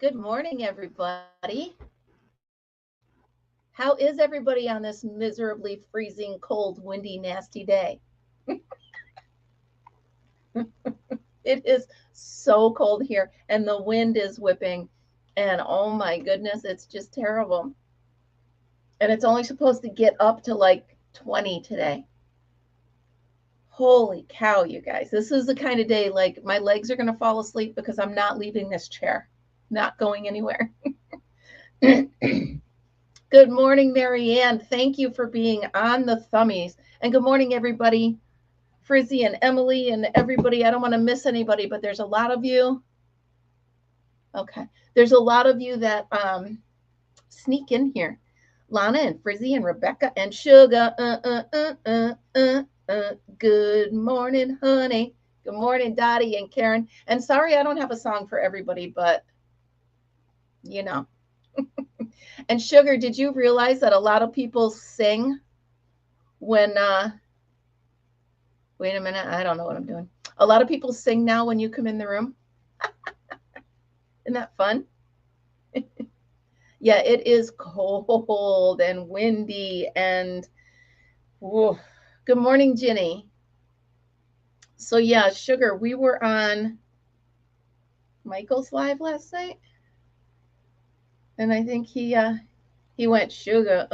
Good morning, everybody. How is everybody on this miserably freezing, cold, windy, nasty day? It is so cold here, and the wind is whipping, and oh my goodness, it's just terrible. And it's only supposed to get up to like 20 today. Holy cow, you guys. This is the kind of day like my legs are going to fall asleep because I'm not leaving this chair, not going anywhere. Good morning, Marianne. Thank you for being on the Thummies. And good morning, everybody. Frizzy and Emily and everybody. I don't want to miss anybody, but there's a lot of you. Okay. There's a lot of you that sneak in here. Lana and Frizzy and Rebecca and Sugar. Good morning, honey. Good morning, Dottie and Karen. And sorry, I don't have a song for everybody, but you know. And Sugar, did you realize that a lot of people sing when, wait a minute, I don't know what I'm doing. A lot of people sing now when you come in the room. Isn't that fun? Yeah, it is cold and windy and whoa. Good morning, Ginny. So yeah, Sugar, we were on Michael's live last night. And I think he went Sugar,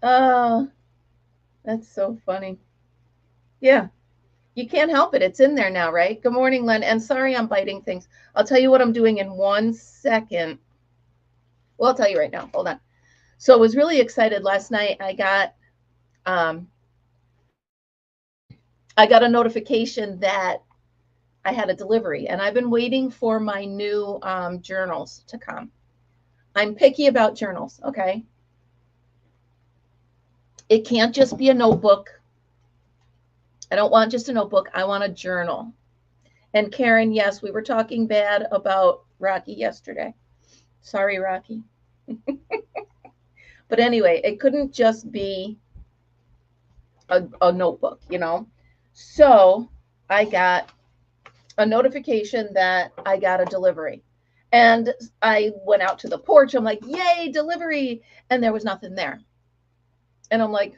Oh, that's so funny. Yeah, you can't help it. It's in there now, right? Good morning, Len. And sorry I'm biting things. I'll tell you what I'm doing in 1 second. Well, I'll tell you right now. Hold on. So I was really excited last night. I got a notification that I had a delivery, and I've been waiting for my new journals to come. I'm picky about journals, okay? It can't just be a notebook. I don't want just a notebook. I want a journal. And Karen, yes, we were talking bad about Rocky yesterday. Sorry, Rocky. But anyway, it couldn't just be a notebook, you know? So I got a notification that I got a delivery. And I went out to the porch. I'm like, yay, delivery. And there was nothing there. And I'm like,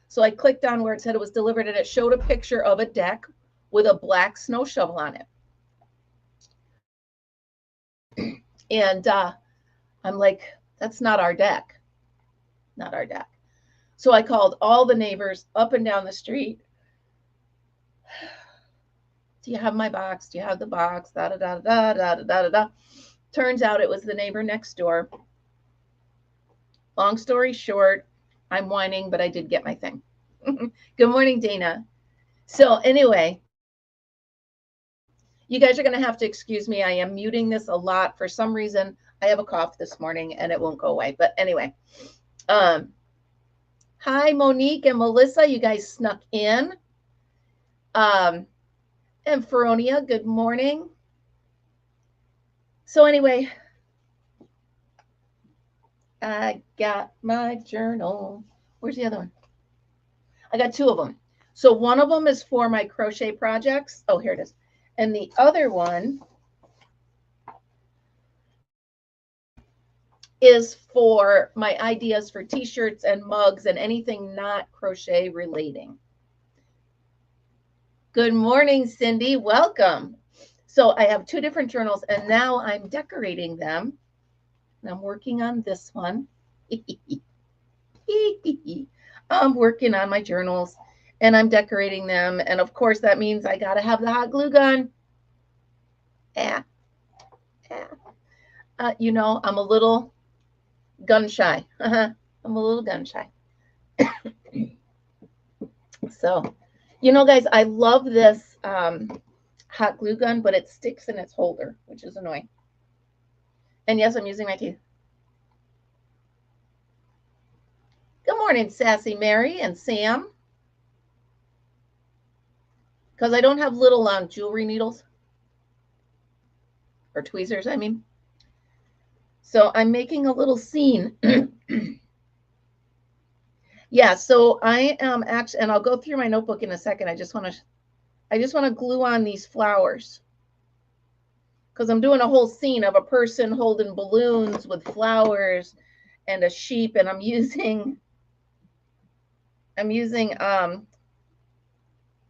so I clicked on where it said it was delivered, and it showed a picture of a deck with a black snow shovel on it. And I'm like, that's not our deck. Not our deck. So I called all the neighbors up and down the street. Do you have my box? Do you have the box? Da da da da da da da da. Turns out it was the neighbor next door. Long story short, I'm whining, but I did get my thing. Good morning, Dana. So anyway, you guys are going to have to excuse me. I am muting this a lot. For some reason, I have a cough this morning and it won't go away. But anyway, hi, Monique and Melissa. You guys snuck in. And Feronia, good morning. So anyway, I got my journal. Where's the other one? I got 2 of them. So one of them is for my crochet projects. Oh, here it is. And the other one is for my ideas for t-shirts and mugs and anything not crochet relating. Good morning, Cindy. Welcome. So I have 2 different journals, and now I'm decorating them. And I'm working on this one. I'm working on my journals, and I'm decorating them. And of course, that means I got to have the hot glue gun. You know, I'm a little gun shy. I'm a little gun shy. So, you know, guys, I love this hot glue gun, but it sticks in its holder, which is annoying. And yes, I'm using my teeth. Good morning, Sassy Mary and Sam. Because I don't have little jewelry needles. Or tweezers, I mean. So I'm making a little scene. Yeah, so I am actually, and I'll go through my notebook in a second. I just want to glue on these flowers because I'm doing a whole scene of a person holding balloons with flowers and a sheep, and I'm using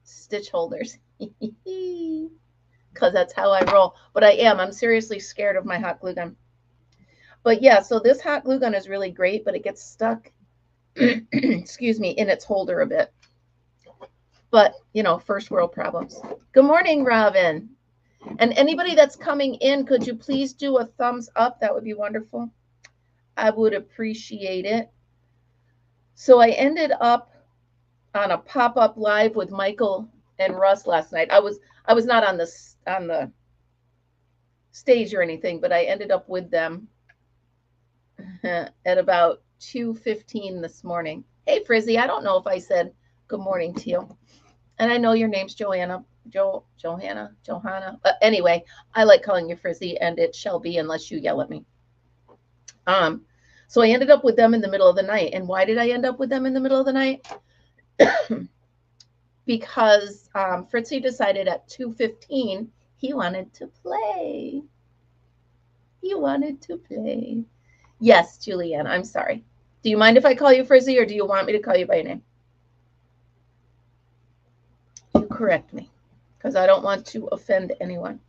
stitch holders because that's how I roll. But I'm seriously scared of my hot glue gun. But yeah, so this hot glue gun is really great, but it gets stuck, excuse me, in its holder a bit. But, you know, first world problems. Good morning, Robin. And anybody that's coming in, could you please do a thumbs up? That would be wonderful. I would appreciate it. So I ended up on a pop-up live with Michael and Russ last night. I was not on the stage or anything, but I ended up with them at about 2:15 this morning. Hey, Frizzy, I don't know if I said good morning to you. And I know your name's Johanna. Anyway, I like calling you Frizzy, and it shall be unless you yell at me. So I ended up with them in the middle of the night. And why did I end up with them in the middle of the night? Because Fritzy decided at 2:15 he wanted to play. He wanted to play. Yes, Julianne, I'm sorry. Do you mind if I call you Frizzy, or do you want me to call you by name? You correct me, because I don't want to offend anyone.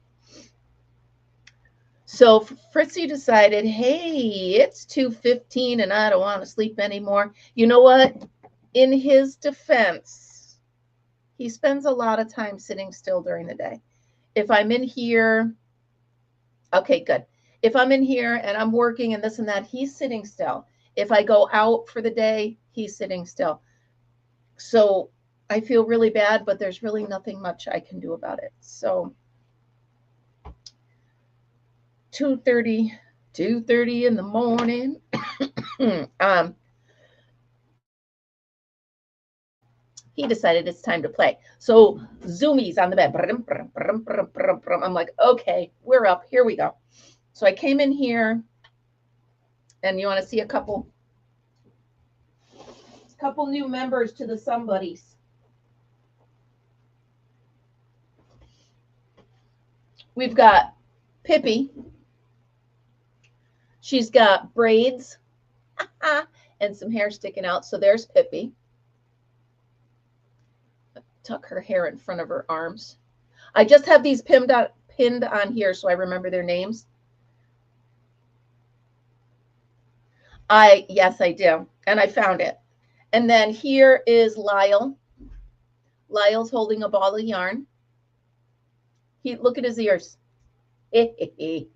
So Fritzy decided, hey, it's 2:15 and I don't want to sleep anymore. You know what? In his defense, he spends a lot of time sitting still during the day. If I'm in here, okay, good. If I'm in here and I'm working and this and that, he's sitting still. If I go out for the day, he's sitting still. So I feel really bad, but there's really nothing much I can do about it. So 2:30 in the morning. He decided it's time to play. So zoomies on the bed. I'm like, okay, we're up. Here we go. So I came in here, and you want to see a couple new members to the Somebodies. We've got Pippi. She's got braids and some hair sticking out. So there's Pippi. Tuck her hair in front of her arms. I just have these pinned on here so I remember their names. Yes, I do. And I found it. And then here is Lyle. Lyle's holding a ball of yarn. Look at his ears. He's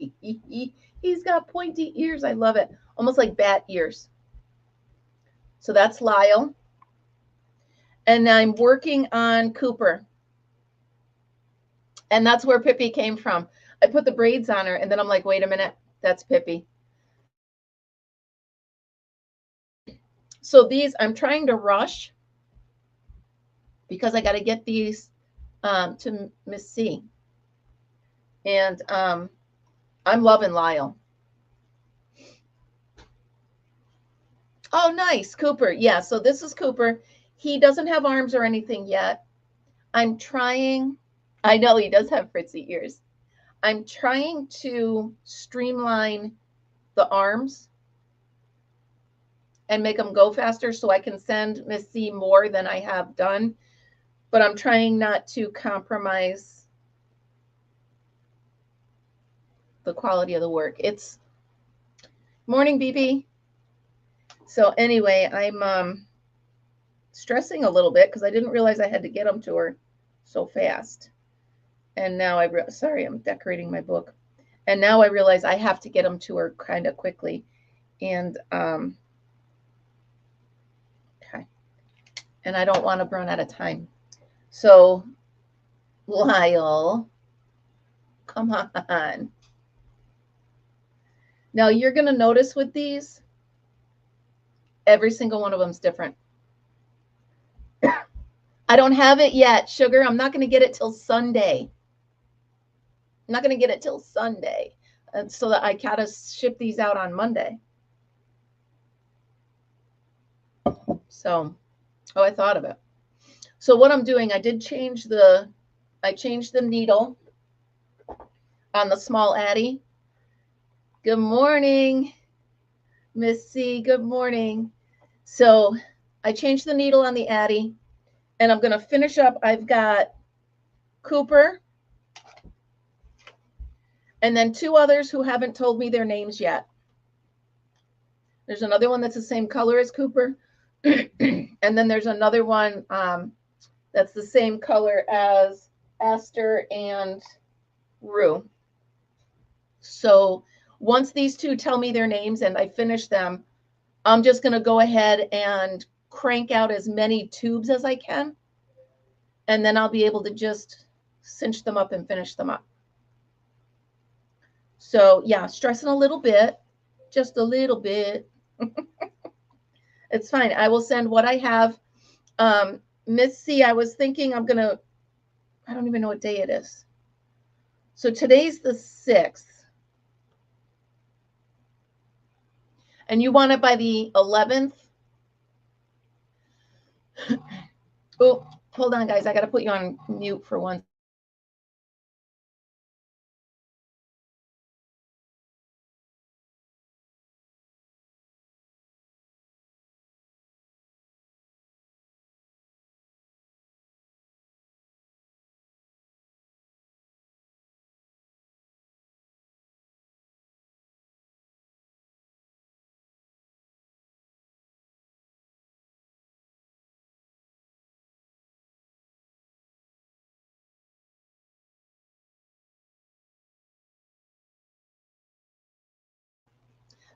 got pointy ears. I love it. Almost like bat ears. So that's Lyle. And I'm working on Cooper. And that's where Pippi came from. I put the braids on her, and then I'm like, wait a minute, that's Pippi. So these, I'm trying to rush because I got to get these to Miss C. And I'm loving Lyle. Oh, nice. Cooper. Yeah, so this is Cooper. He doesn't have arms or anything yet. I'm trying. I know he does have fritzy ears. I'm trying to streamline the arms and make them go faster so I can send Miss C more than I have done. But I'm trying not to compromise the quality of the work. It's morning, BB. So anyway, I'm stressing a little bit because I didn't realize I had to get them to her so fast. And now sorry, I'm decorating my book. And now I realize I have to get them to her kind of quickly. And okay. And I don't want to run out of time. So Lyle, come on. Now you're going to notice with these, every single one of them is different. I don't have it yet, Sugar. I'm not going to get it till Sunday. I'm not going to get it till Sunday. And so that I gotta ship these out on Monday. So, I thought of it. So what I'm doing, I changed the needle. on the small Addie. Good morning, Miss C. Good morning. So I changed the needle on the Addie, and I'm going to finish up. I've got Cooper and then 2 others who haven't told me their names yet. There's another one that's the same color as Cooper. And then there's another one that's the same color as Aster and Rue. So once these 2 tell me their names and I finish them, I'm just going to go ahead and crank out as many tubes as I can. And then I'll be able to just cinch them up and finish them up. So yeah, stressing a little bit, just a little bit. It's fine. I will send what I have. Miss C, I was thinking I don't even know what day it is. So today's the 6th. And you want it by the 11th? Oh, hold on, guys. I got to put you on mute for one.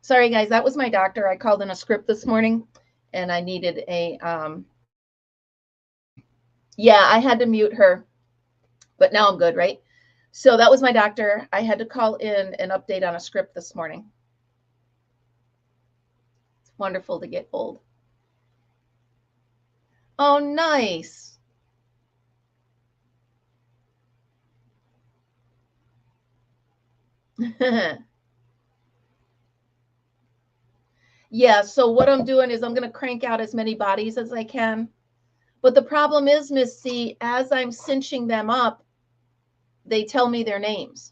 Sorry, guys. That was my doctor. I called in a script this morning, and I needed a, yeah, I had to mute her, but now I'm good, right? So that was my doctor. I had to call in an update on a script this morning. It's wonderful to get old. Oh, nice. Yeah, so what I'm doing is I'm going to crank out as many bodies as I can. But the problem is, Miss C, as I'm cinching them up, they tell me their names.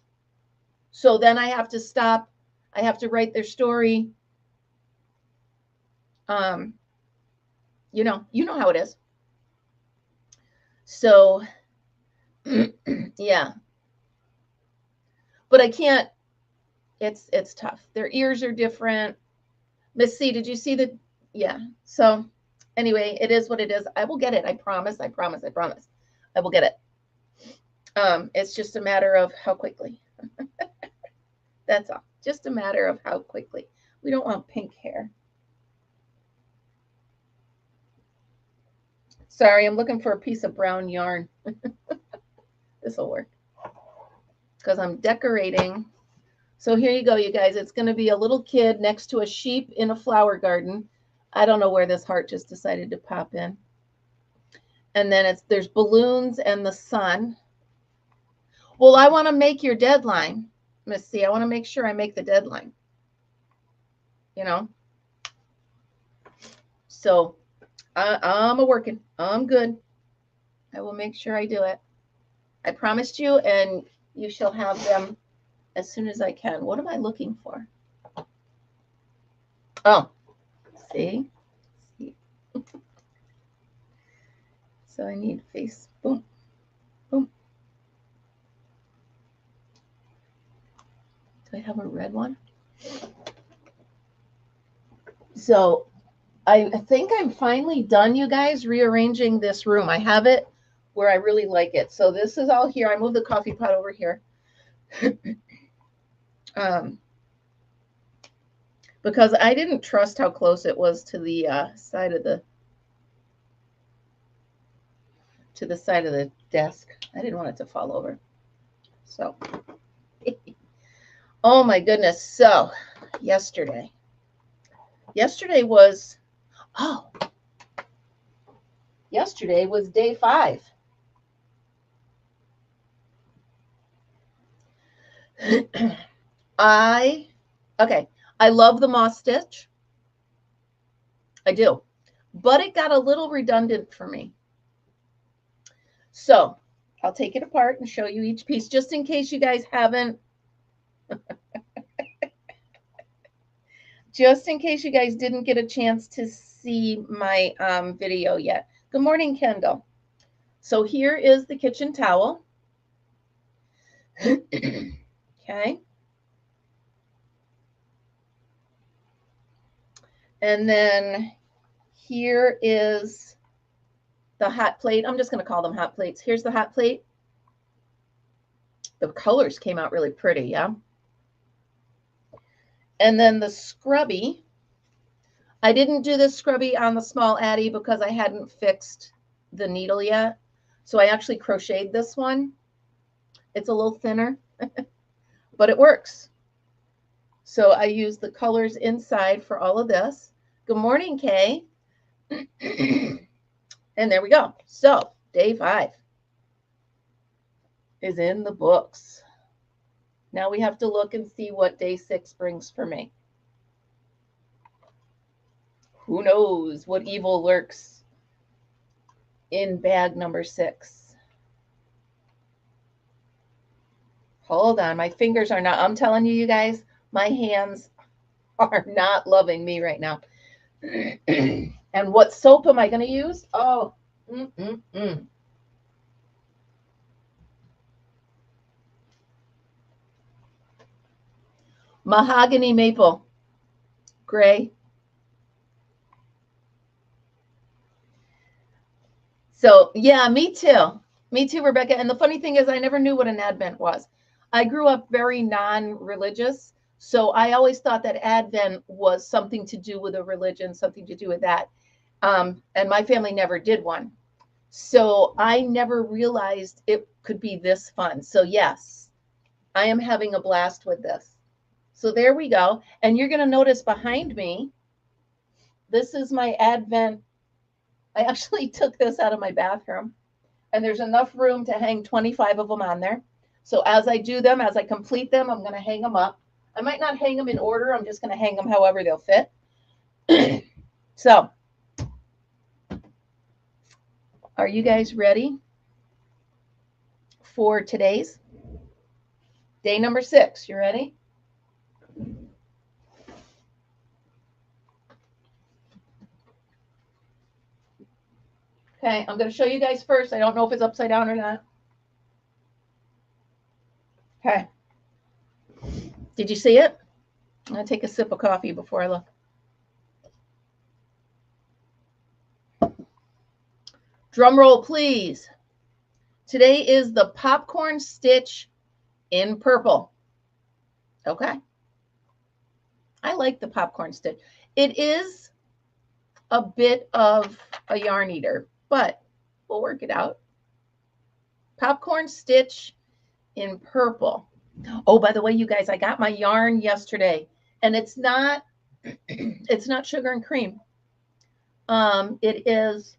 So then I have to stop. I have to write their story. You know how it is. So, yeah. But I can't, it's tough. Their ears are different. Miss C, did you see the, yeah. So anyway, it is what it is. I will get it. I promise. I promise. I promise. I will get it. It's just a matter of how quickly. That's all. Just a matter of how quickly. We don't want pink hair. Sorry, I'm looking for a piece of brown yarn. This will work. Because I'm decorating. So here you go, you guys. It's going to be a little kid next to a sheep in a flower garden. I don't know where this heart just decided to pop in. And then there's balloons and the sun. Well, I want to make your deadline, Miss C. I want to make sure I make the deadline. You know? So I'm a-working. I'm good. I will make sure I do it. I promised you, and you shall have them as soon as I can. What am I looking for? Oh, see? So I need face. Boom. Boom. Do I have a red one? So I think I'm finally done, you guys, rearranging this room. I have it where I really like it. So this is all here. I moved the coffee pot over here. Because I didn't trust how close it was to the side of the desk. I didn't want it to fall over. So, oh my goodness. So yesterday was, yesterday was day 5. I love the moss stitch. I do. But it got a little redundant for me. So I'll take it apart and show you each piece just in case you guys haven't Just in case you guys didn't get a chance to see my video yet. Good morning, Kendall. So here is the kitchen towel. Okay. And then here is the hot plate. I'm just going to call them hot plates. Here's the hot plate. The colors came out really pretty, yeah? And then the scrubby. I didn't do this scrubby on the small Addie because I hadn't fixed the needle yet. So I actually crocheted this one. It's a little thinner, but it works. So I use the colors inside for all of this. Good morning, Kay. And there we go. So day 5 is in the books. Now we have to look and see what day 6 brings for me. Who knows what evil lurks in bag number 6. Hold on, my fingers are not, I'm telling you, you guys, my hands are not loving me right now. And what soap am I going to use? Oh, Mahogany maple, gray. So yeah, me too. Me too, Rebecca. And the funny thing is I never knew what an Advent was. I grew up very non-religious. So I always thought that Advent was something to do with a religion, something to do with that. And my family never did one. So I never realized it could be this fun. So yes, I am having a blast with this. So there we go. And you're going to notice behind me, this is my Advent. I actually took this out of my bathroom, and there's enough room to hang 25 of them on there. So as I do them, as I complete them, I'm going to hang them up. I might not hang them in order. I'm just going to hang them however they'll fit. So are you guys ready for today's day number 6? You ready? Okay, I'm going to show you guys first. I don't know if it's upside down or not. Okay. Did you see it? I'm going to take a sip of coffee before I look. Drum roll, please. Today is the popcorn stitch in purple. Okay. I like the popcorn stitch. It is a bit of a yarn eater, but we'll work it out. Popcorn stitch in purple. Oh, by the way, you guys, I got my yarn yesterday, and it's not sugar and cream. It is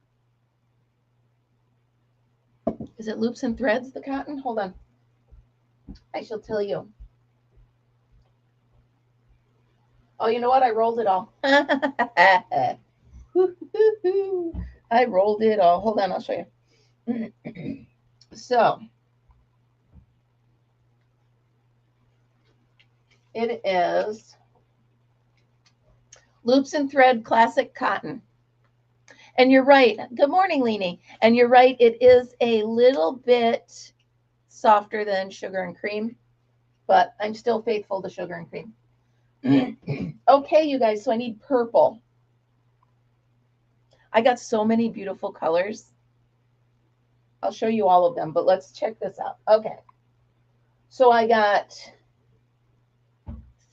it Loops and Threads, the cotton? Hold on. I shall tell you. Oh, you know what? I rolled it all. I rolled it all. Hold on, I'll show you. So it is Loops and Thread Classic Cotton. And you're right. Good morning, Leanie. And you're right. It is a little bit softer than sugar and cream, but I'm still faithful to sugar and cream. Okay, you guys. So I need purple. I got so many beautiful colors. I'll show you all of them, but let's check this out. Okay. So I got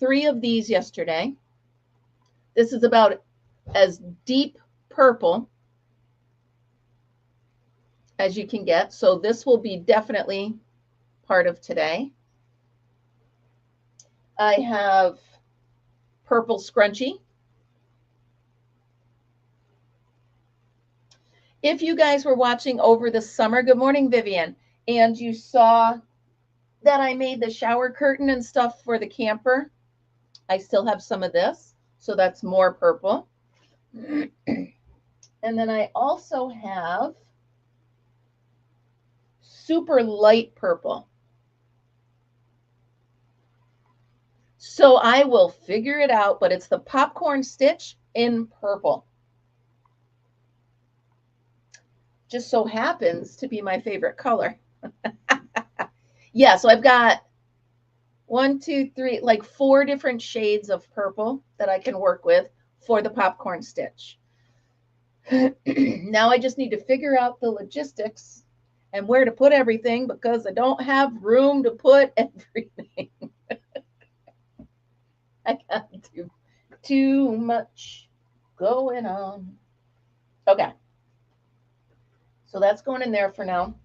3 of these yesterday. This is about as deep purple as you can get. So this will be definitely part of today. I have purple scrunchie. If you guys were watching over the summer, good morning, Vivian, and you saw that I made the shower curtain and stuff for the camper, I still have some of this. So that's more purple. And then I also have super light purple. So I will figure it out, but it's the popcorn stitch in purple. Just so happens to be my favorite color. Yeah, so I've got 1, 2, 3, like 4 different shades of purple that I can work with for the popcorn stitch. Now I just need to figure out the logistics and where to put everything because I don't have room to put everything. I got too much going on. Okay. So that's going in there for now.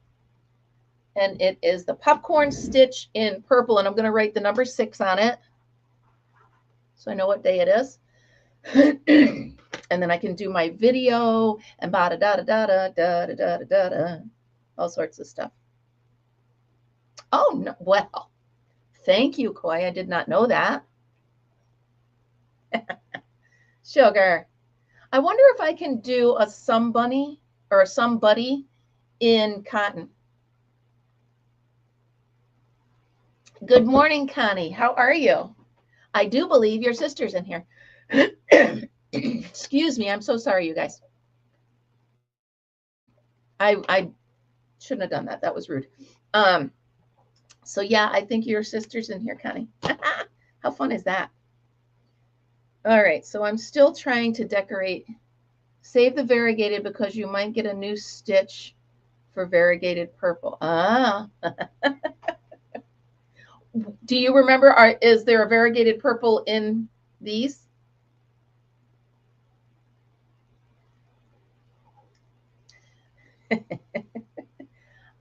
And it is the popcorn stitch in purple. And I'm going to write the number 6 on it so I know what day it is. And then I can do my video and ba da da da da da da da da da, all sorts of stuff. Oh, no. Well, thank you, Koi. I did not know that. Sugar. I wonder if I can do a somebody or a somebody in cotton. Good morning, Connie. How are you? I do believe your sister's in here. Excuse me. I'm so sorry, you guys. I shouldn't have done that. That was rude. So yeah, I think your sister's in here, Connie. How fun is that? All right, so I'm still trying to decorate. Save the variegated because you might get a new stitch for variegated purple. Ah. Do you remember, is there a variegated purple in these?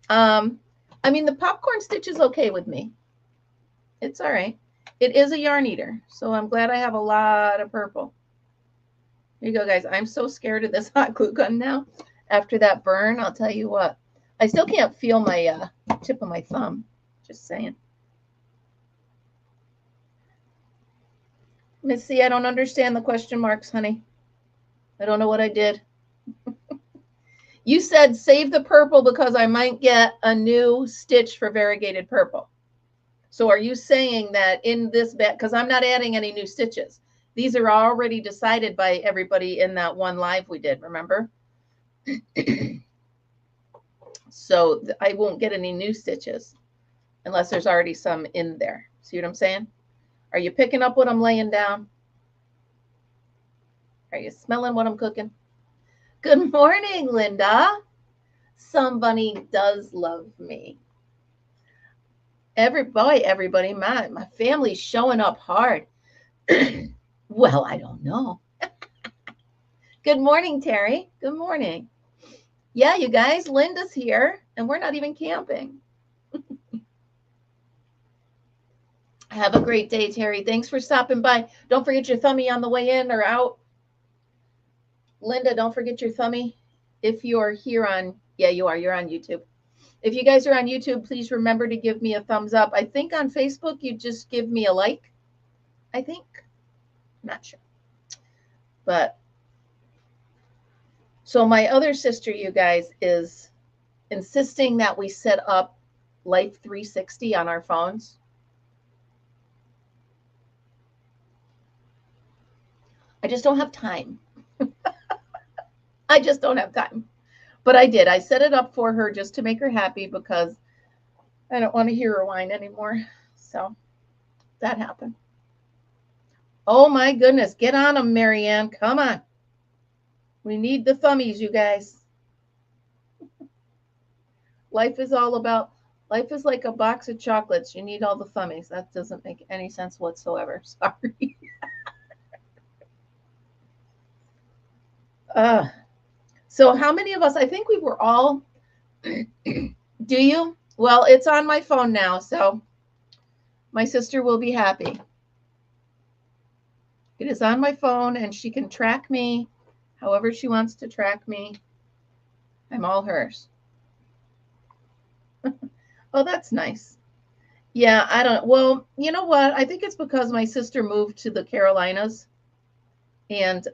I mean, the popcorn stitch is okay with me. It's all right. It is a yarn eater, so I'm glad I have a lot of purple. Here you go, guys. I'm so scared of this hot glue gun now. After that burn, I'll tell you what. I still can't feel my tip of my thumb. Just saying. Missy, I don't understand the question marks, honey. I don't know what I did. You said save the purple because I might get a new stitch for variegated purple. So are you saying that in this bag, because I'm not adding any new stitches. These are already decided by everybody in that one live we did, remember? So I won't get any new stitches unless there's already some in there. See what I'm saying? Are you picking up what I'm laying down? Are you smelling what I'm cooking? Good morning, Linda. Somebody does love me. Everybody, my family's showing up hard. Well, I don't know. Good morning, Terry. Good morning. Yeah, you guys, Linda's here, and we're not even camping. Have a great day, Terry. Thanks for stopping by. Don't forget your thumbie on the way in or out. Linda, don't forget your thumbie. If you're here on, yeah, you are. You're on YouTube. If you guys are on YouTube, please remember to give me a thumbs up. I think on Facebook, you just give me a like. I think. Not sure. But so my other sister, you guys, is insisting that we set up Life 360 on our phones. I just don't have time. I just don't have time. But I did. I set it up for her just to make her happy because I don't want to hear her whine anymore. So that happened. Oh my goodness. Get on them, Marianne. Come on. We need the thummies, you guys. Life is like a box of chocolates. You need all the thummies. That doesn't make any sense whatsoever. Sorry. So how many of us, I think we were all, do you? Well, it's on my phone now, so my sister will be happy. It is on my phone, and she can track me however she wants to track me. I'm all hers. Oh, that's nice. Yeah, I don't, well, you know what? I think it's because my sister moved to the Carolinas, and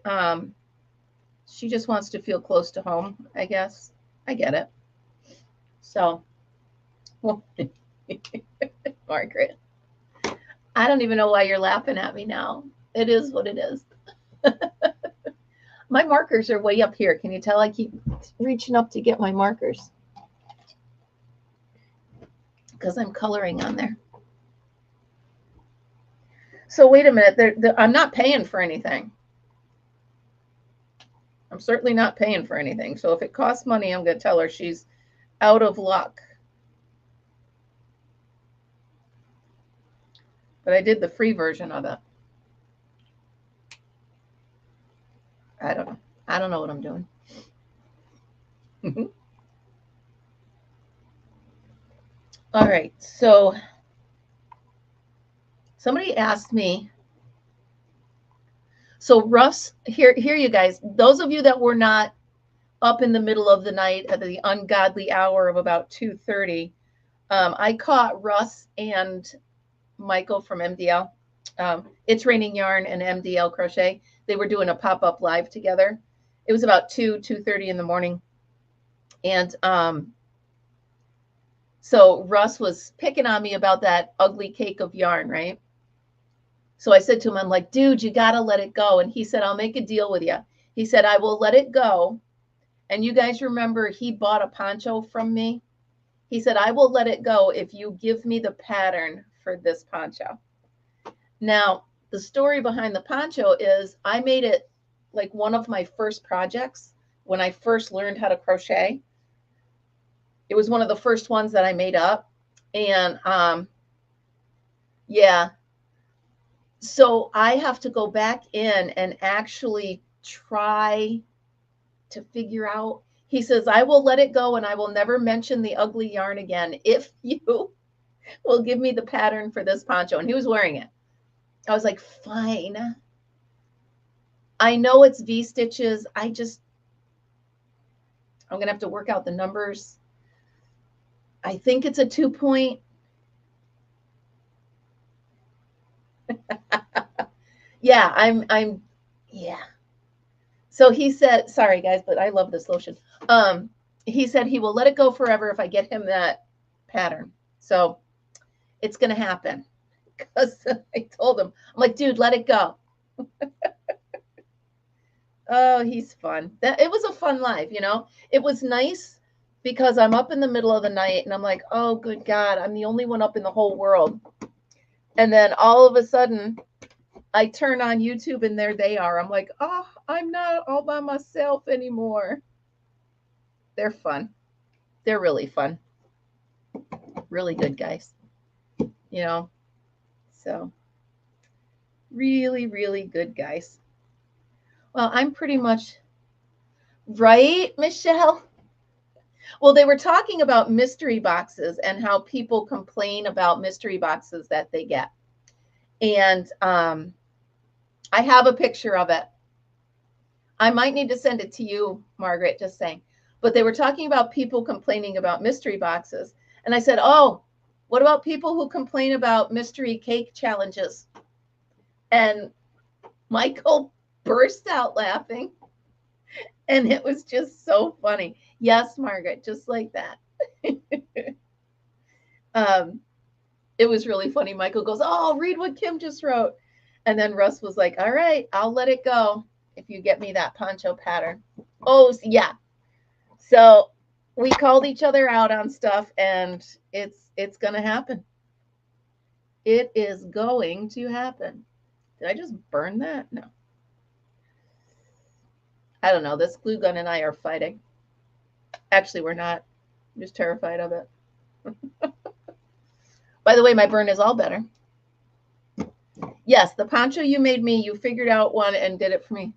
she just wants to feel close to home, I guess. I get it. So, well, Margaret. I don't even know why you're laughing at me now. It is what it is. My markers are way up here. Can you tell I keep reaching up to get my markers? Because I'm coloring on there. So wait a minute. I'm not paying for anything. I'm certainly not paying for anything. So if it costs money, I'm going to tell her she's out of luck. But I did the free version of it. I don't know. I don't know what I'm doing. All right. So somebody asked me. So Russ, here you guys, those of you that were not up in the middle of the night at the ungodly hour of about 2:30, I caught Russ and Michael from MDL. It's Raining Yarn and MDL Crochet. They were doing a pop-up live together. It was about 2:30 in the morning. And so Russ was picking on me about that ugly cake of yarn, right? So I said to him, I'm like, dude, you got to let it go. And he said, I'll make a deal with you. He said, I will let it go. And you guys remember he bought a poncho from me. He said, I will let it go if you give me the pattern for this poncho. Now, the story behind the poncho is I made it like one of my first projects when I first learned how to crochet. It was one of the first ones that I made up. And yeah. So I have to go back in and actually try to figure out. He says, I will let it go and I will never mention the ugly yarn again if you will give me the pattern for this poncho. And he was wearing it. I was like, fine. I know it's V-stitches. I'm going to have to work out the numbers. I think it's a 2-point. Yeah, yeah. So he said, sorry guys, but I love this lotion. He said he will let it go forever if I get him that pattern. So it's going to happen because I told him, I'm like, dude, let it go. Oh, he's fun. It was a fun live, you know. It was nice because I'm up in the middle of the night and I'm like, oh, good God, I'm the only one up in the whole world. And then all of a sudden, I turn on YouTube and there they are. I'm like, oh, I'm not all by myself anymore. They're fun. They're really fun. Really good guys. You know, so really, really good guys. Well, I'm pretty much right, Michelle. Well, they were talking about mystery boxes and how people complain about mystery boxes that they get. And I have a picture of it. I might need to send it to you, Margaret, just saying. But they were talking about people complaining about mystery boxes. And I said, oh, what about people who complain about mystery cake challenges? And Michael burst out laughing. And it was just so funny. Yes, Margaret, just like that. It was really funny. Michael goes, oh, read what Kim just wrote. And then Russ was like, all right, I'll let it go if you get me that poncho pattern. Oh, yeah. So we called each other out on stuff, and it's going to happen. It is going to happen. Did I just burn that? No. I don't know. This glue gun and I are fighting. Actually, we're not. I'm just terrified of it. By the way, my burn is all better. Yes, the poncho you made me, you figured out one and did it for me.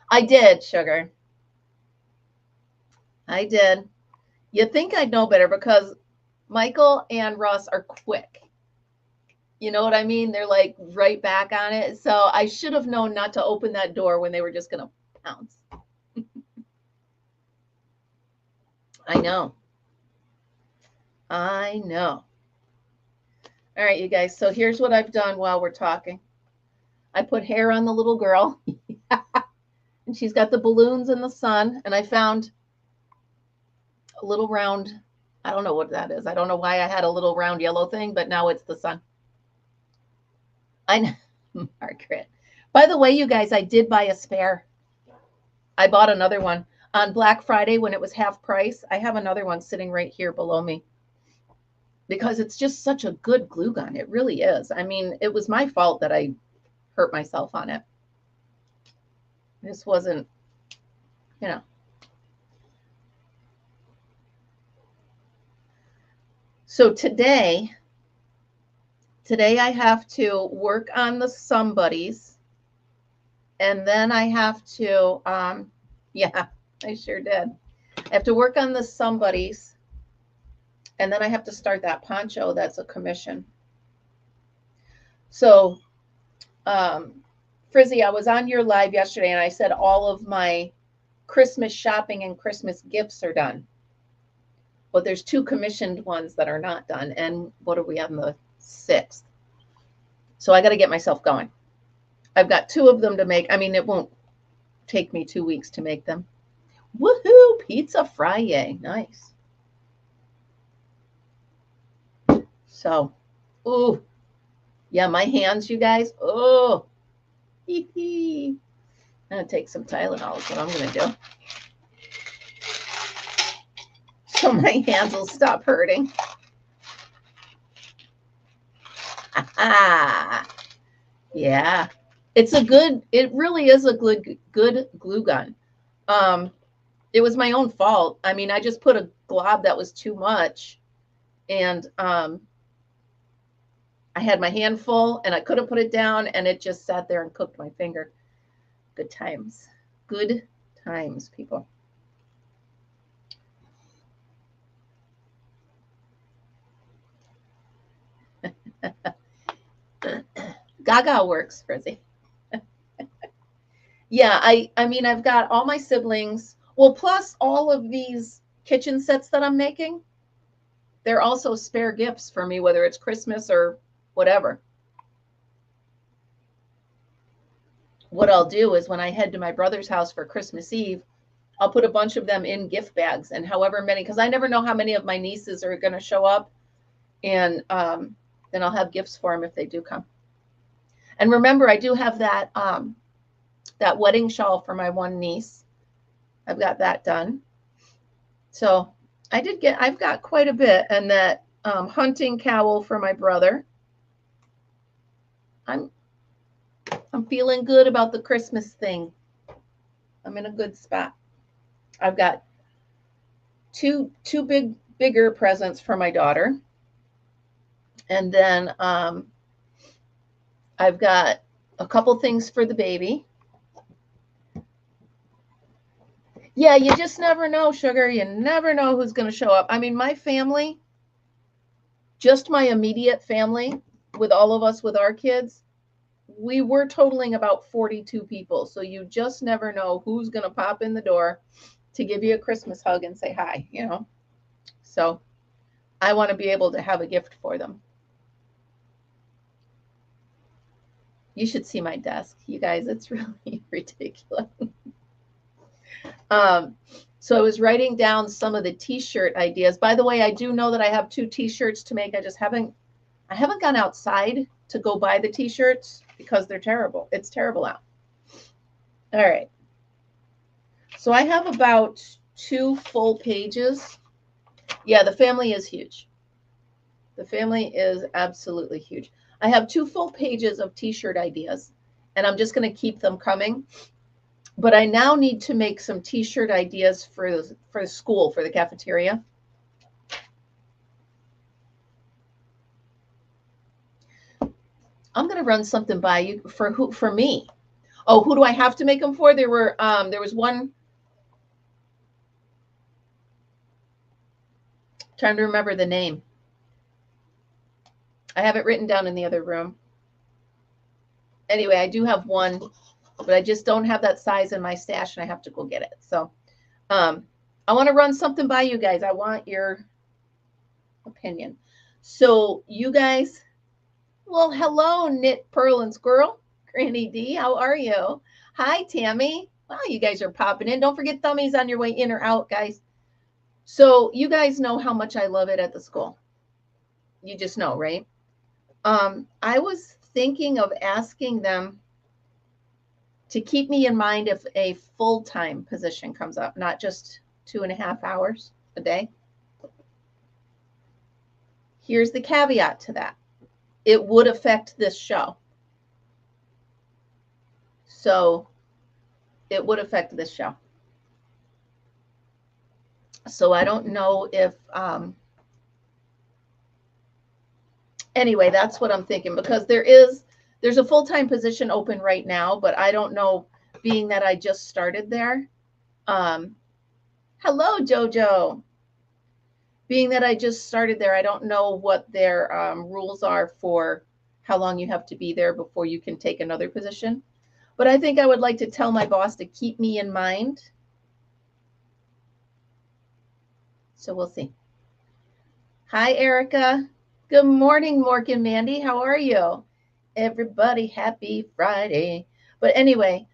I did, sugar. I did. You'd think I'd know better because Michael and Russ are quick. You know what I mean? They're like right back on it. So I should have known not to open that door when they were just going to pounce. I know. I know. All right, you guys. So here's what I've done while we're talking. I put hair on the little girl. And she's got the balloons in the sun. And I found a little round, I don't know what that is. I don't know why I had a little round yellow thing, but now it's the sun. I know, Margaret. By the way, you guys, I did buy a spare. I bought another one on Black Friday when it was half price. I have another one sitting right here below me because it's just such a good glue gun. It really is. I mean, it was my fault that I hurt myself on it. This wasn't, you know. So today I have to work on the somebodies, and then I have to, yeah, I sure did. I have to work on the somebodies, and then I have to start that poncho. That's a commission. So, Frizzy, I was on your live yesterday, and I said all of my Christmas shopping and Christmas gifts are done. But there's 2 commissioned ones that are not done. And what are we on the 6th? So I got to get myself going. I've got 2 of them to make. I mean, it won't take me 2 weeks to make them. Woohoo! Pizza Friday. Nice. So, ooh. Yeah, my hands, you guys. Oh. Hee hee. I'm going to take some Tylenol is what I'm going to do. So my hands will stop hurting. Yeah. It really is a good glue gun. It was my own fault. I mean, I just put a glob that was too much, and I had my hand full and I couldn't put it down, and it just sat there and cooked my finger. Good times. Good times, people. Gaga works, Frizzy. Yeah, I mean, I've got all my siblings. Well, plus all of these kitchen sets that I'm making. They're also spare gifts for me, whether it's Christmas or whatever. What I'll do is when I head to my brother's house for Christmas Eve, I'll put a bunch of them in gift bags, and however many, because I never know how many of my nieces are going to show up, and then I'll have gifts for them if they do come. And remember, I do have that that wedding shawl for my one niece. I've got that done. So I've got quite a bit, and that hunting cowl for my brother. I'm feeling good about the Christmas thing. I'm in a good spot. I've got two bigger presents for my daughter. And then I've got a couple things for the baby. Yeah, you just never know, sugar. You never know who's going to show up. I mean, my family, just my immediate family, with all of us with our kids, we were totaling about 42 people. So you just never know who's going to pop in the door to give you a Christmas hug and say hi, you know. So I want to be able to have a gift for them. You should see my desk, you guys. It's really ridiculous. So I was writing down some of the t-shirt ideas. By the way, I do know that I have 2 t-shirts to make. I haven't gone outside to go buy the t-shirts because they're terrible. It's terrible out. All right. So I have about 2 full pages. Yeah, the family is huge. The family is absolutely huge. I have 2 full pages of t-shirt ideas, and I'm just going to keep them coming. But I now need to make some t-shirt ideas for school, for the cafeteria. I'm going to run something by you for me. Oh, who do I have to make them for? There was one. Trying to remember the name. I have it written down in the other room. Anyway, I do have one, but I just don't have that size in my stash, and I have to go get it. So I want to run something by you guys. I want your opinion. So you guys, well, hello, Knit Pearl and Squirrel. Granny D, how are you? Hi, Tammy. Wow, you guys are popping in. Don't forget thummies on your way in or out, guys. So you guys know how much I love it at the school. You just know, right? I was thinking of asking them to keep me in mind if a full-time position comes up, not just 2.5 hours a day. Here's the caveat to that. It would affect this show. So it would affect this show. So I don't know if, anyway, that's what I'm thinking, because there's a full-time position open right now, but I don't know, being that I just started there. Hello, Jojo. Being that I just started there, I don't know what their rules are for how long you have to be there before you can take another position. But I think I would like to tell my boss to keep me in mind. So we'll see. Hi, Erica. Good morning, Morgan Mandy. How are you? Everybody, happy Friday. But anyway,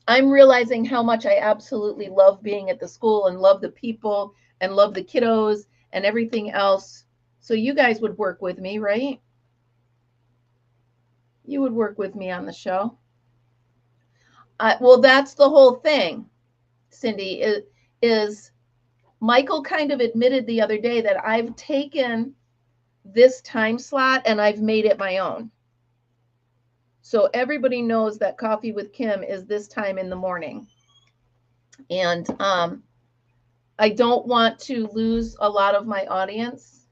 I'm realizing how much I absolutely love being at the school and love the people and love the kiddos and everything else. So you guys would work with me, right? You would work with me on the show. Well, that's the whole thing, Cindy, is Michael kind of admitted the other day that I've taken this time slot and I've made it my own. So everybody knows that Coffee with Kim is this time in the morning. And I don't want to lose a lot of my audience.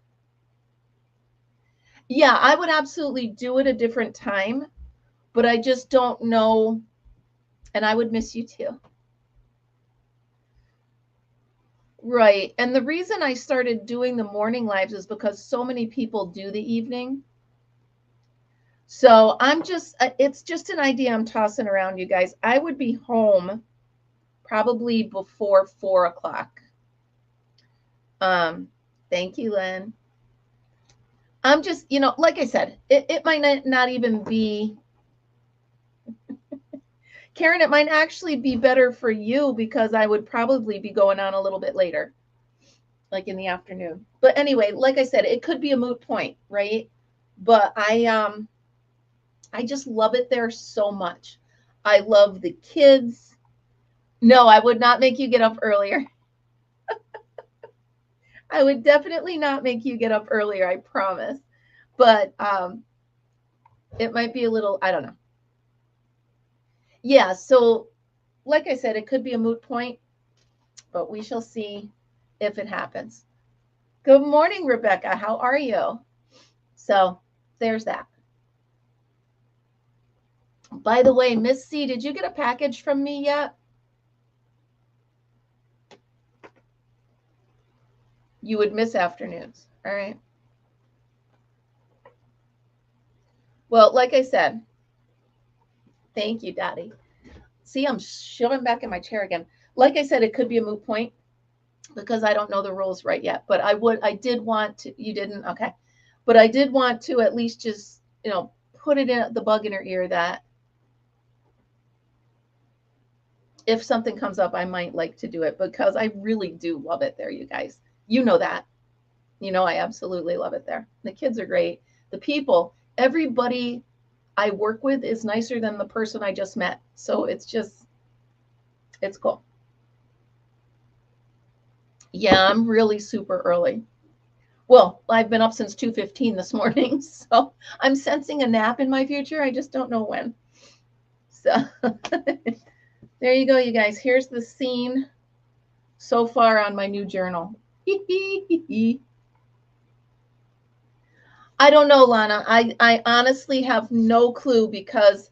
Yeah, I would absolutely do it a different time, but I just don't know. And I would miss you too. Right. And the reason I started doing the morning lives is because so many people do the evening. So it's just an idea I'm tossing around, you guys. I would be home probably before 4 o'clock. Thank you, Lynn. I'm just, like I said, it might not even be, Karen, it might actually be better for you because I would probably be going on a little bit later, like in the afternoon. But anyway, like I said, it could be a moot point, right? But I just love it there so much. I love the kids. No, I would not make you get up earlier. I would definitely not make you get up earlier, I promise. But it might be a little, I don't know. Yeah, so like I said, it could be a moot point, but we shall see if it happens. Good morning, Rebecca. How are you? So there's that. By the way, Miss C, did you get a package from me yet? You would miss afternoons. All right. Well, like I said, thank you, Daddy. See, I'm shoving back in my chair again. Like I said, it could be a moot point because I don't know the rules right yet. But I did want to, you didn't? Okay. But I did want to at least just, put it in the bug in her ear that if something comes up, I might like to do it because I really do love it there, you guys. You know that. I absolutely love it there. The kids are great. The people, everybody I work with is nicer than the person I just met. So it's cool. Yeah, I'm really super early. Well, I've been up since 2:15 this morning, so I'm sensing a nap in my future. I just don't know when. So there you go, you guys. Here's the scene so far on my new journal. I don't know, Lana. I honestly have no clue because,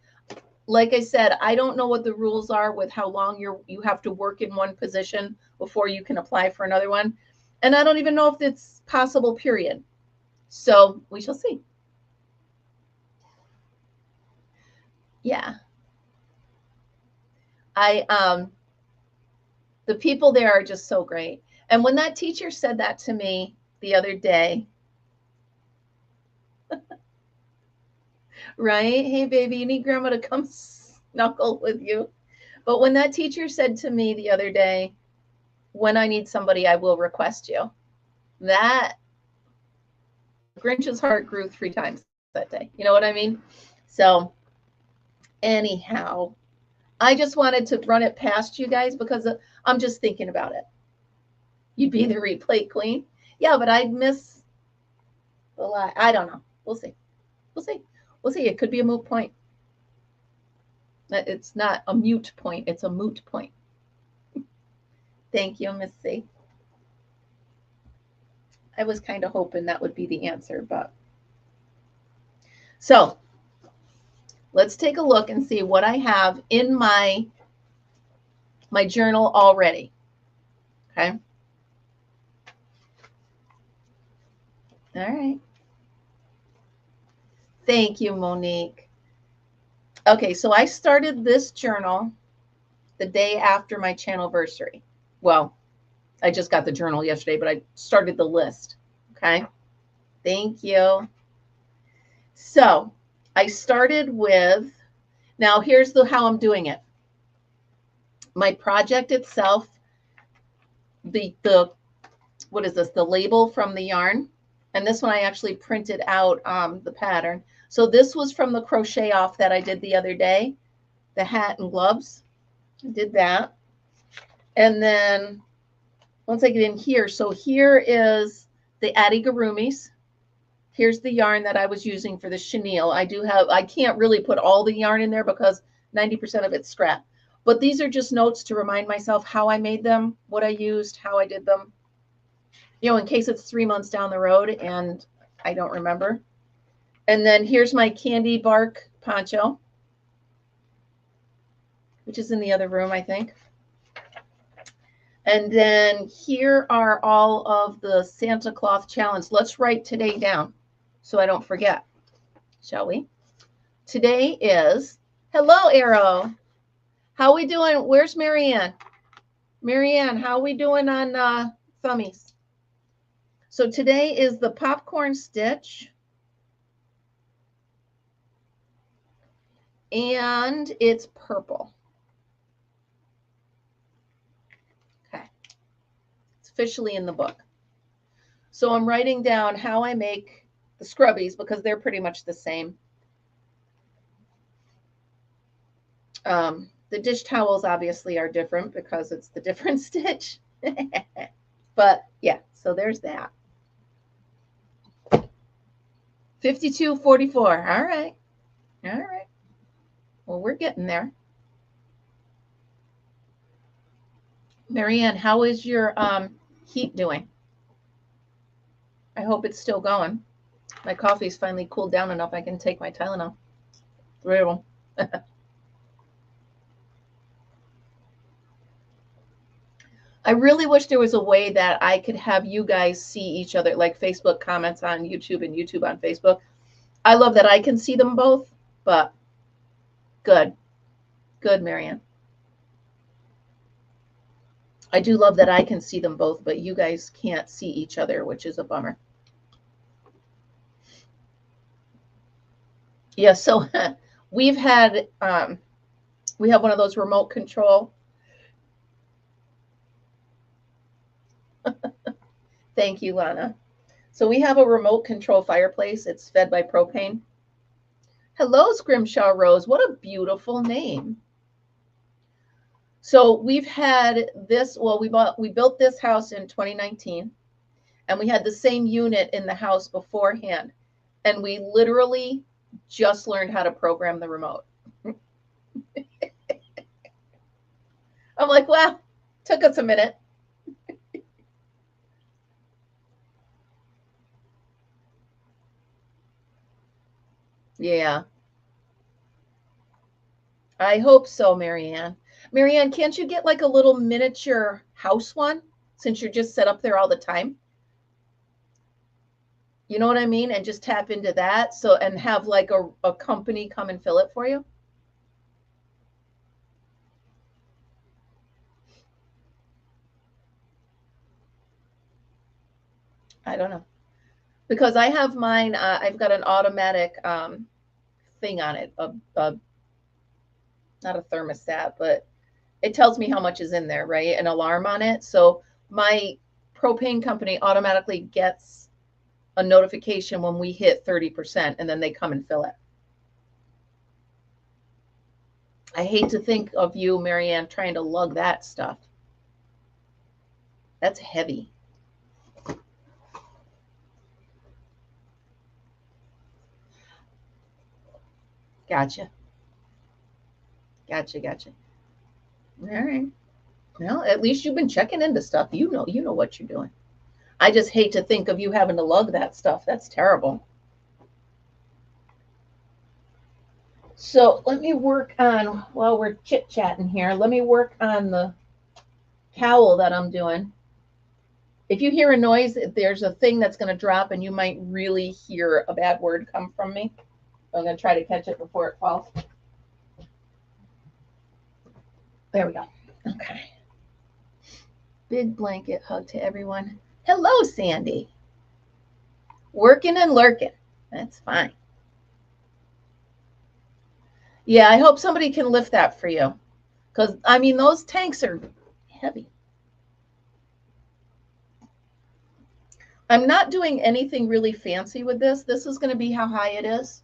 like I said, I don't know what the rules are with how long you have to work in one position before you can apply for another one. And I don't even know if it's possible, period. So we shall see. Yeah. The people there are just so great. And when that teacher said that to me the other day, right? Hey, baby, you need grandma to come snuggle with you. But when that teacher said to me the other day, when I need somebody, I will request you. That Grinch's heart grew 3 times. that day. You know what I mean? So anyhow, I just wanted to run it past you guys because I'm just thinking about it. You'd be the replay queen. Yeah, but I'd miss a lot. I don't know. We'll see. We'll see. We'll see. It could be a moot point. It's not a mute point. It's a moot point. Thank you, Miss C. I was kind of hoping that would be the answer, but. So let's take a look and see what I have in my journal already. Okay. All right. Thank you, Monique. Okay, so I started this journal the day after my channelversary. Well, I just got the journal yesterday, but I started the list. Okay. Thank you. So I started with, now here's how I'm doing it. My project itself, the what is this? The label from the yarn. And this one I actually printed out the pattern. So this was from the crochet off that I did the other day, the hat and gloves. I did that. And then once I get in here, so here is the Adigurumis. Here's the yarn that I was using for the chenille. I can't really put all the yarn in there because 90% of it's scrap. But these are just notes to remind myself how I made them, what I used, how I did them. You know, in case it's 3 months down the road and I don't remember. And then here's my candy bark poncho, which is in the other room, I think. And then here are all of the Santa Cloth challenge. Let's write today down so I don't forget, shall we? Today is, hello, Arrow. How we doing? Where's Marianne? Marianne, how we doing on thummies? So today is the popcorn stitch. And it's purple. Okay. It's officially in the book. So I'm writing down how I make the scrubbies because they're pretty much the same. The dish towels obviously are different because it's the different stitch. But yeah, so there's that. 52.44. All right. All right. Well, we're getting there. Marianne, how is your heat doing? I hope it's still going. My coffee's finally cooled down enough I can take my Tylenol. 3 of them. I really wish there was a way that I could have you guys see each other, like Facebook comments on YouTube and YouTube on Facebook. I love that I can see them both, but good. Good, Marianne. I do love that I can see them both, but you guys can't see each other, which is a bummer. Yeah, so we've had, we have one of those remote control. Thank you, Lana. So we have a remote control fireplace. It's fed by propane. Hello, Scrimshaw Rose. What a beautiful name. So we've had this, well, we built this house in 2019, and we had the same unit in the house beforehand. And we literally just learned how to program the remote. I'm like, well, took us a minute. Yeah. I hope so, Marianne. Marianne, can't you get like a little miniature house one since you're just set up there all the time? You know what I mean? And just tap into that. So, and have like a company come and fill it for you. I don't know. Because I have mine, I've got an automatic thing on it, not a thermostat, but it tells me how much is in there, right? An alarm on it. So my propane company automatically gets a notification when we hit 30%, and then they come and fill it. I hate to think of you, Marianne, trying to lug that stuff. That's heavy. Gotcha. Gotcha. All right. Well, at least you've been checking into stuff. You know what you're doing. I just hate to think of you having to lug that stuff. That's terrible. So let me work on, while we're chit-chatting here, let me work on the cowl that I'm doing. If you hear a noise, there's a thing that's going to drop, and you might really hear a bad word come from me. I'm going to try to catch it before it falls. There we go. Okay. Big blanket hug to everyone. Hello, Sandy. Working and lurking. That's fine. Yeah, I hope somebody can lift that for you. Because, I mean, those tanks are heavy. I'm not doing anything really fancy with this. This is going to be how high it is.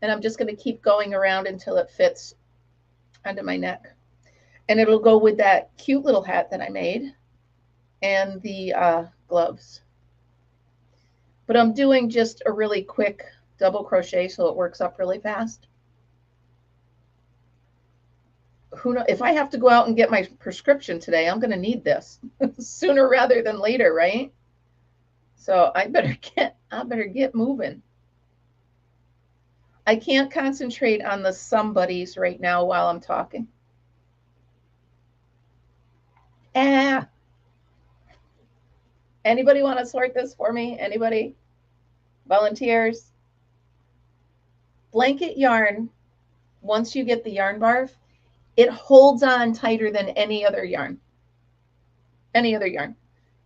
And I'm just going to keep going around until it fits under my neck. And it'll go with that cute little hat that I made and the gloves. But I'm doing just a really quick double crochet so it works up really fast. Who knows? If I have to go out and get my prescription today, I'm going to need this sooner rather than later, right? So I better get moving. I can't concentrate on the somebodies right now while I'm talking. Anybody want to sort this for me? Anybody? Volunteers? Blanket yarn, once you get the yarn barf, it holds on tighter than any other yarn. Any other yarn.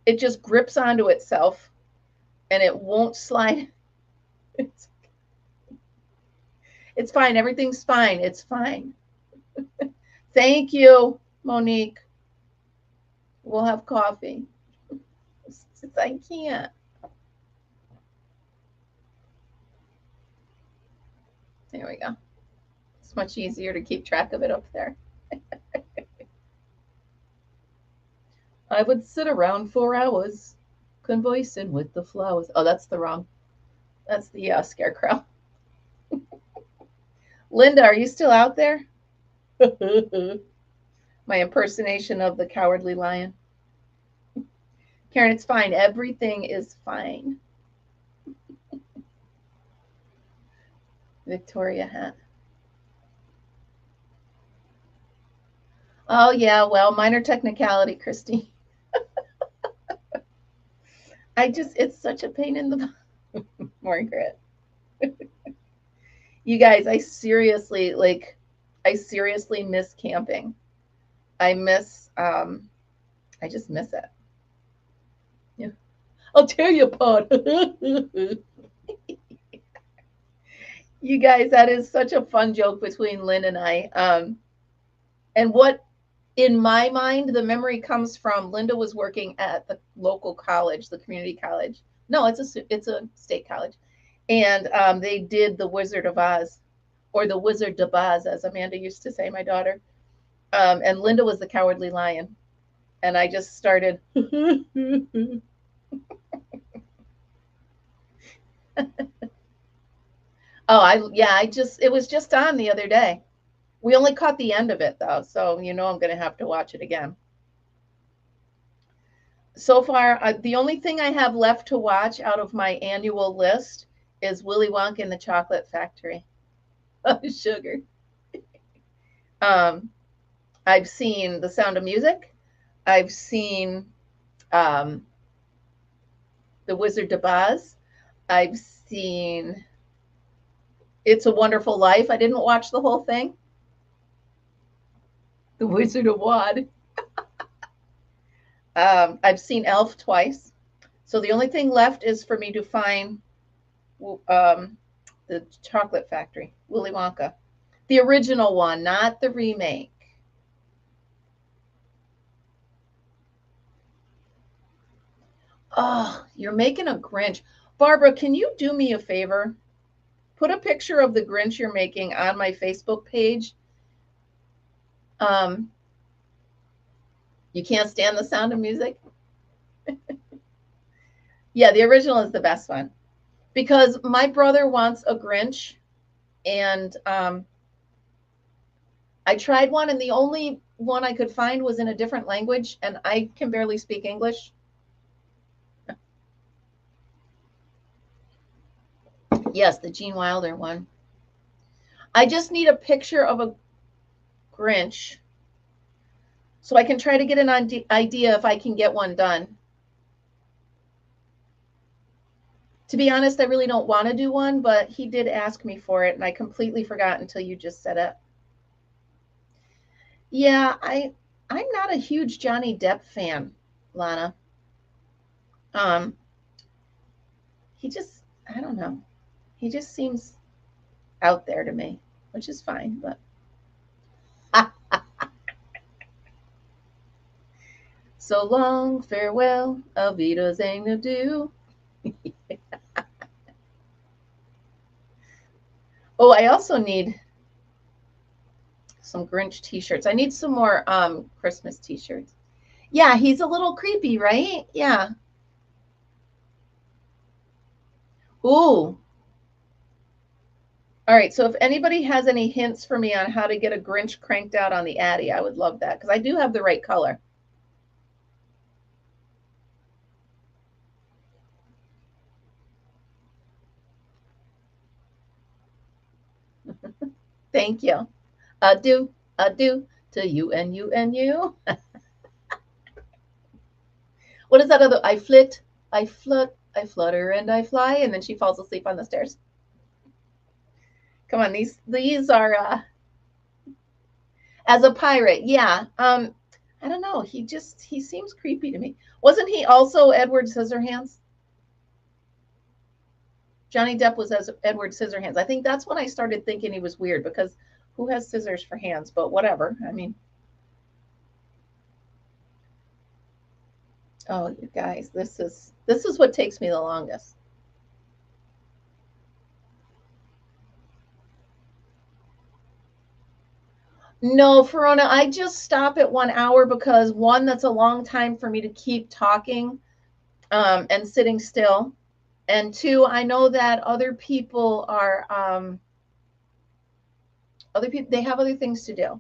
It just grips onto itself and it won't slide. It's fine. Everything's fine. It's fine. Thank you, Monique. We'll have coffee. I can't. There we go. It's much easier to keep track of it up there. I would sit around for hours, conversing with the flowers. Oh, that's the scarecrow. Linda, are you still out there? My impersonation of the Cowardly Lion. Karen, it's fine. Everything is fine. Victoria hat. Oh, yeah. Well, minor technicality, Christy. It's such a pain in the Margaret. You guys, I seriously miss camping. I just miss it. Yeah. I'll tear you apart. You guys, that is such a fun joke between Lynn and I. And what, in my mind, the memory comes from, Linda was working at the local college, the community college. No, it's a state college. And they did the Wizard of Oz, or the Wizard of Oz, as Amanda used to say, my daughter. And Linda was the Cowardly Lion. And I just started. It was just on the other day. We only caught the end of it, though, so I'm going to have to watch it again. So far, the only thing I have left to watch out of my annual list is Willy Wonka and the Chocolate Factory. Sugar. I've seen The Sound of Music. I've seen The Wizard of Oz. I've seen It's a Wonderful Life. I didn't watch the whole thing. The Wizard of Wad. I've seen Elf twice. So the only thing left is for me to find the Chocolate Factory, Willy Wonka. The original one, not the remake. Oh, you're making a Grinch. Barbara, can you do me a favor? Put a picture of the Grinch you're making on my Facebook page. You can't stand the sound of music? Yeah, the original is the best one. Because my brother wants a Grinch, and I tried one, and the only one I could find was in a different language, and I can barely speak English. Yes, the Gene Wilder one. I just need a picture of a Grinch so I can try to get an idea if I can get one done. To be honest, I really don't want to do one, but he did ask me for it, and I completely forgot until you just said it. Yeah, I'm not a huge Johnny Depp fan, Lana. He just, I don't know. He just seems out there to me, which is fine, but so long, farewell, Alvita's ain't adieu. Oh, I also need some Grinch t-shirts. I need some more Christmas t-shirts. Yeah, he's a little creepy, right? Yeah. Ooh. All right, so if anybody has any hints for me on how to get a Grinch cranked out on the Addy, I would love that, because I do have the right color. Thank you. Adieu, adieu to you and you and you. What is that other? I flit, I flut, I flutter, and I fly, and then she falls asleep on the stairs. Come on, these are as a pirate. Yeah. I don't know. He seems creepy to me. Wasn't he also Edward Scissorhands? Johnny Depp was as Edward Scissorhands. I think that's when I started thinking he was weird, because who has scissors for hands? But whatever. I mean, oh, you guys, this is what takes me the longest. No, Verona, I just stop at 1 hour because, one, that's a long time for me to keep talking and sitting still. And two, I know that other people are they have other things to do.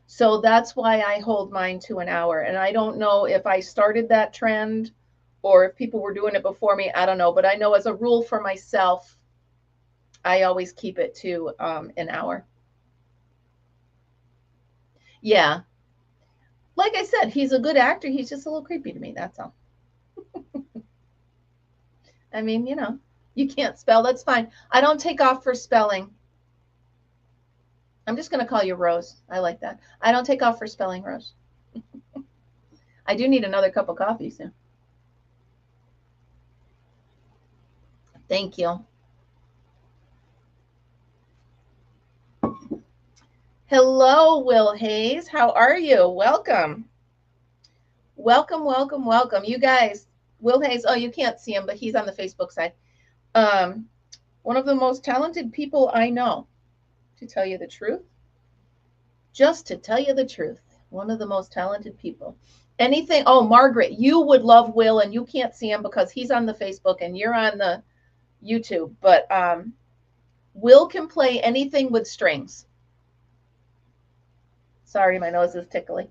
So that's why I hold mine to 1 hour. And I don't know if I started that trend or if people were doing it before me. I don't know. But I know as a rule for myself, I always keep it to 1 hour. Yeah. Like I said, he's a good actor. He's just a little creepy to me. That's all. I mean, you know, you can't spell. That's fine. I don't take off for spelling. I'm just going to call you Rose. I like that. I don't take off for spelling, Rose. I do need another cup of coffee soon. Thank you. Hello, Will Hayes. How are you? Welcome. Welcome, welcome, welcome. You guys, Will Hayes, oh, you can't see him, but he's on the Facebook side. One of the most talented people I know, to tell you the truth. Just to tell you the truth. One of the most talented people. Anything, oh, Margaret, you would love Will, and you can't see him because he's on the Facebook and you're on the YouTube, but Will can play anything with strings. Sorry, my nose is tickly.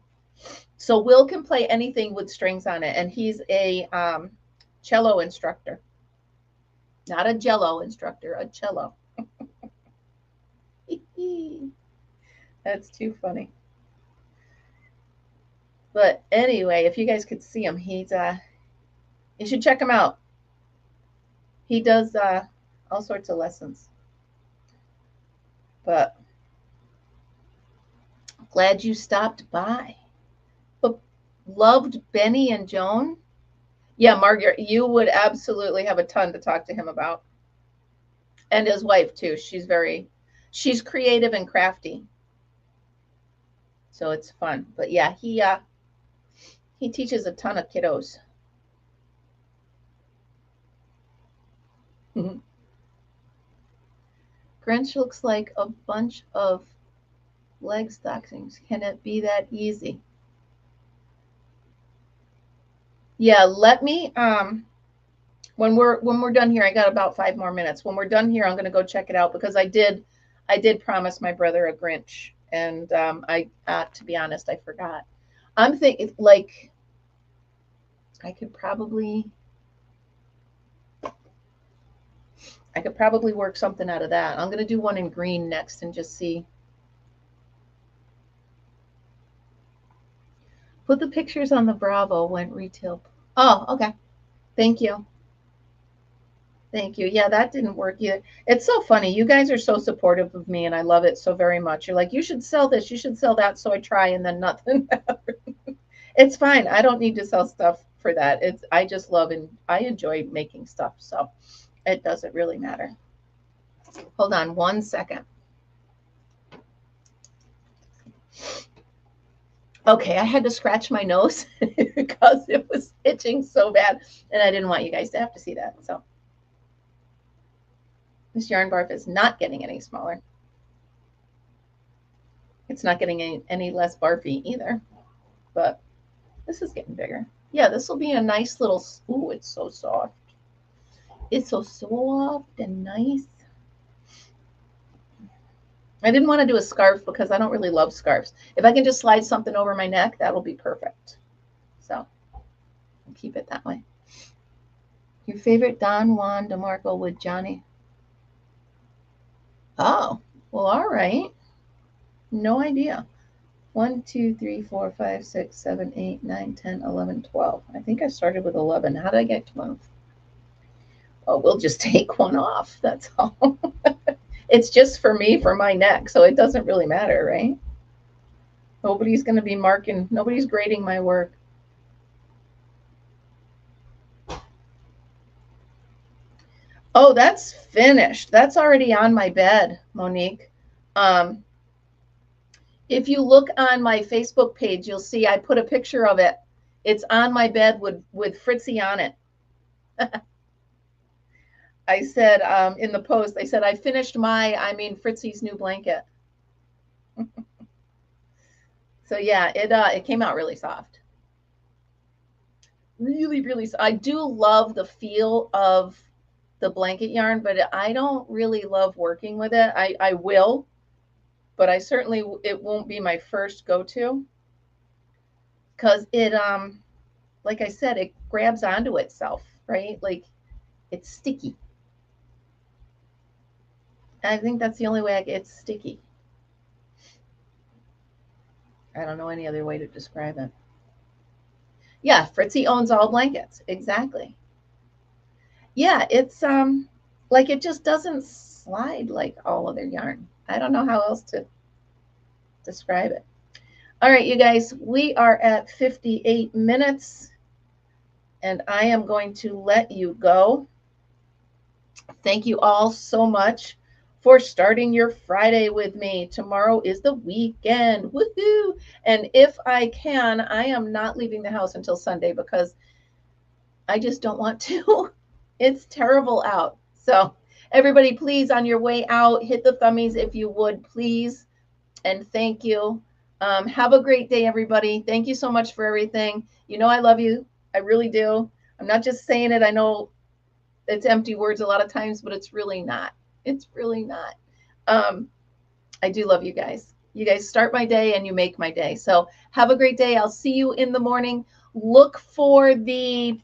So Will can play anything with strings on it, and he's a cello instructor. Not a jello instructor, a cello. That's too funny. But anyway, if you guys could see him, he's you should check him out. He does all sorts of lessons. But glad you stopped by. But loved Benny and Joan. Yeah, Margaret, you would absolutely have a ton to talk to him about. And his wife too. She's creative and crafty. So it's fun. But yeah, he teaches a ton of kiddos. Grinch looks like a bunch of leg stockings. Can it be that easy? Yeah, let me when we're done here, I got about 5 more minutes. When we're done here, I'm gonna go check it out because I did promise my brother a Grinch, and I to be honest, I forgot. I'm thinking like I could probably work something out of that. I'm gonna do one in green next and just see. Put the pictures on the Bravo when retail. Oh, okay. Thank you. Thank you. Yeah, that didn't work either. It's so funny. You guys are so supportive of me, and I love it so very much. You're like, you should sell this, you should sell that. So I try, and then nothing. It's fine. I don't need to sell stuff for that. I just love and I enjoy making stuff. So it doesn't really matter. Hold on 1 second. Okay, I had to scratch my nose because it was itching so bad, and I didn't want you guys to have to see that. So this yarn barf is not getting any smaller. It's not getting any less barfy either, but this is getting bigger. Yeah, this will be a nice little, ooh, it's so soft. It's so soft and nice. I didn't want to do a scarf because I don't really love scarves. If I can just slide something over my neck, that'll be perfect. So I'll keep it that way. Your favorite Don Juan DeMarco with Johnny? Oh, well, all right. No idea. 1, 2, 3, 4, 5, 6, 7, 8, 9, 10, 11, 12. I think I started with 11. How did I get 12? Oh, we'll just take one off. That's all. It's just for me, for my neck, so it doesn't really matter, right? Nobody's going to be marking, nobody's grading my work. Oh, that's finished. That's already on my bed, Monique. If you look on my Facebook page, you'll see I put a picture of it. It's on my bed with Fritzy on it. I said in the post, I said, I finished Fritzy's new blanket. So yeah, it came out really soft. Really, really soft. I do love the feel of the blanket yarn, but I don't really love working with it. I will, but it won't be my first go-to because it, like I said, it grabs onto itself, right? Like it's sticky. I think that's the only way it's sticky. I don't know any other way to describe it. Yeah, Fritzy owns all blankets. Exactly. Yeah, it's like it just doesn't slide like all other yarn. I don't know how else to describe it. All right, you guys, we are at 58 minutes, and I am going to let you go. Thank you all so much for starting your Friday with me. Tomorrow is the weekend. Woohoo! And if I can, I am not leaving the house until Sunday because I just don't want to. It's terrible out. So everybody, please, on your way out, hit the thummies if you would, please. And thank you. Have a great day, everybody. Thank you so much for everything. You know I love you. I really do. I'm not just saying it. I know it's empty words a lot of times, but it's really not. It's really not. I do love you guys. You guys start my day and you make my day. So have a great day. I'll see you in the morning. Look for the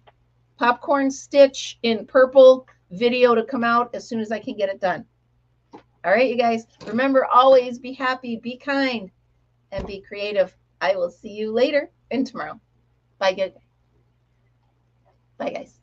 popcorn stitch in purple video to come out as soon as I can get it done. All right, you guys. Remember, always be happy, be kind, and be creative. I will see you later and tomorrow. Bye, guys. Bye, guys.